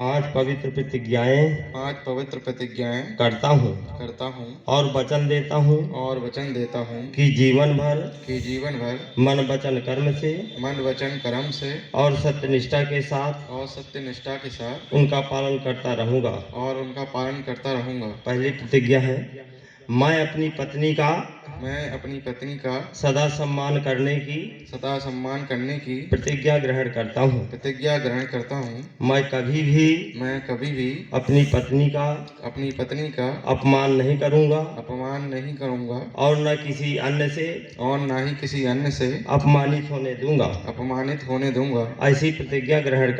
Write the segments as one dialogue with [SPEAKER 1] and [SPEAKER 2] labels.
[SPEAKER 1] पांच पवित्र प्रतिज्ञाएं करता हूँ और वचन देता हूँ कि जीवन भर मन वचन कर्म से और सत्यनिष्ठा के साथ उनका पालन करता रहूंगा। पहली प्रतिज्ञा है, मैं अपनी पत्नी का सदा सम्मान करने की प्रतिज्ञा ग्रहण करता हूँ। मैं कभी भी अपनी पत्नी का अपमान नहीं करूंगा और न किसी अन्य से अपमानित होने दूंगा। ऐसी प्रतिज्ञा ग्रहण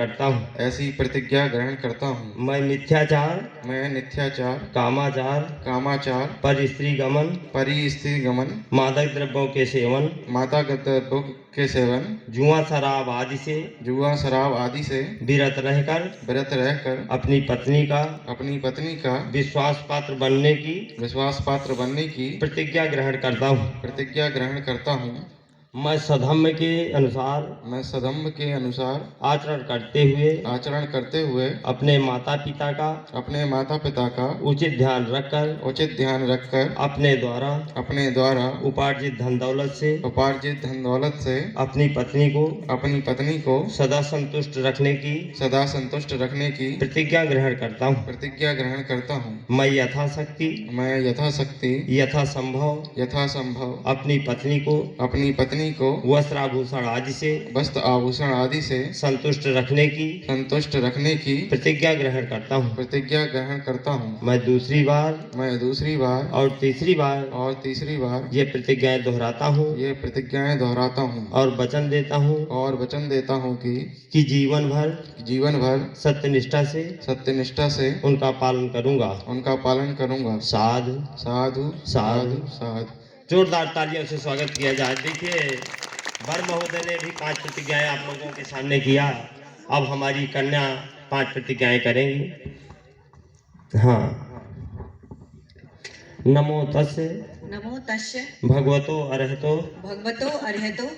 [SPEAKER 1] करता हूँ। मैं मिथ्याचार, कामाचार, पर स्त्री गमन, मादक द्रव्यों के सेवन, जुआ शराब आदि से विरत रहकर अपनी पत्नी का विश्वास पात्र बनने की प्रतिज्ञा ग्रहण करता हूँ। मैं सधम्म के अनुसार आचरण करते हुए अपने माता पिता का उचित ध्यान रखकर अपने द्वारा उपार्जित धन दौलत से अपनी पत्नी को सदा संतुष्ट रखने की प्रतिज्ञा ग्रहण करता हूँ। मैं यथाशक्ति यथासंभव अपनी पत्नी को वस्त्र आभूषण आदि से संतुष्ट रखने की प्रतिज्ञा ग्रहण करता हूँ। मैं दूसरी बार और तीसरी बार ये प्रतिज्ञाएं दोहराता हूँ और वचन देता हूँ कि जीवन भर सत्यनिष्ठा से उनका पालन करूंगा। साधु। जोरदार तालियों से स्वागत किया जाए। देखिए, वर महोदय ने भी 5 प्रतिज्ञाएं आप लोगों के सामने किया। अब हमारी कन्या 5 प्रतिज्ञाएं करेंगी। हाँ। नमो तस्य भगवतो अरहतो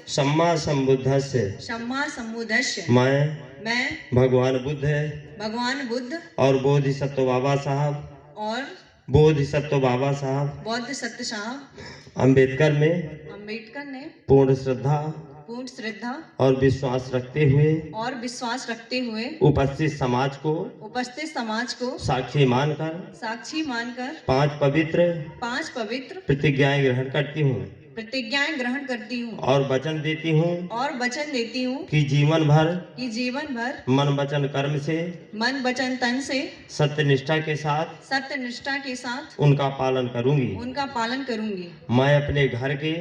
[SPEAKER 1] सम्मा संबुद्धस्य। मैं भगवान बुद्ध और बोधिसत्व बाबा साहब अम्बेडकर ने पूर्ण श्रद्धा और विश्वास रखते हुए उपस्थित समाज को साक्षी मानकर 5 पवित्र प्रतिज्ञाएं ग्रहण करती हूँ और वचन देती हूँ कि जीवन भर मन वचन कर्म से सत्यनिष्ठा के साथ उनका पालन करूंगी। मैं अपने घर के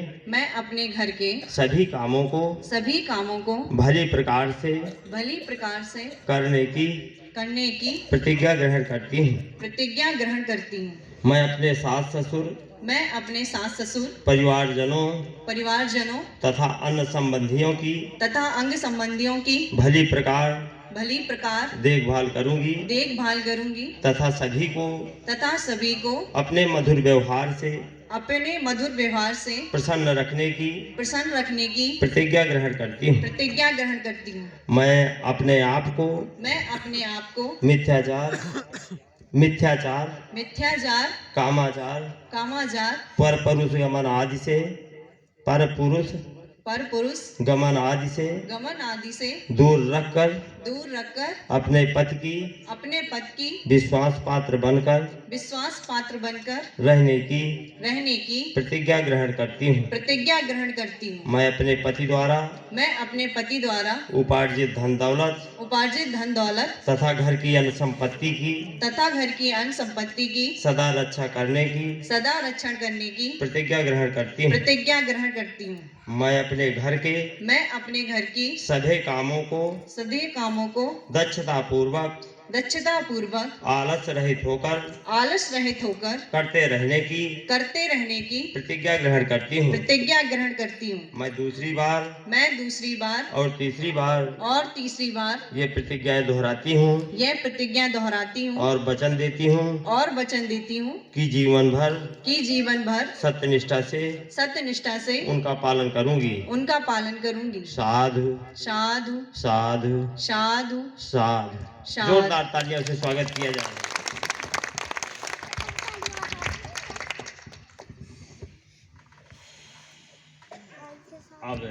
[SPEAKER 1] सभी कामों को भली प्रकार से करने की प्रतिज्ञा ग्रहण करती हूँ। मैं अपने सास ससुर परिवारजनों तथा अन्य संबंधियों की भली प्रकार देखभाल करूंगी तथा सभी को अपने मधुर व्यवहार से प्रसन्न रखने की प्रतिज्ञा ग्रहण करती हूँ। मैं अपने आप को मिथ्याचार, कामाचार, परपुरुष गमन आदि से दूर रखकर अपने पति की विश्वास पात्र बनकर रहने की प्रतिज्ञा ग्रहण करती हूँ। मैं अपने पति द्वारा उपार्जित धन दौलत तथा घर की अन्य संपत्ति की सदा रक्षा करने की प्रतिज्ञा ग्रहण करती हूँ। मैं अपने घर की सभी कामों को दक्षता पूर्वक आलस रहित होकर करते रहने की प्रतिज्ञा ग्रहण करती हूँ। मैं दूसरी बार और तीसरी बार ये प्रतिज्ञाएं दोहराती हूँ और वचन देती हूँ कि जीवन भर सत्यनिष्ठा से उनका पालन करूंगी। साधु। जोरदार तालियों से स्वागत किया जाए। अब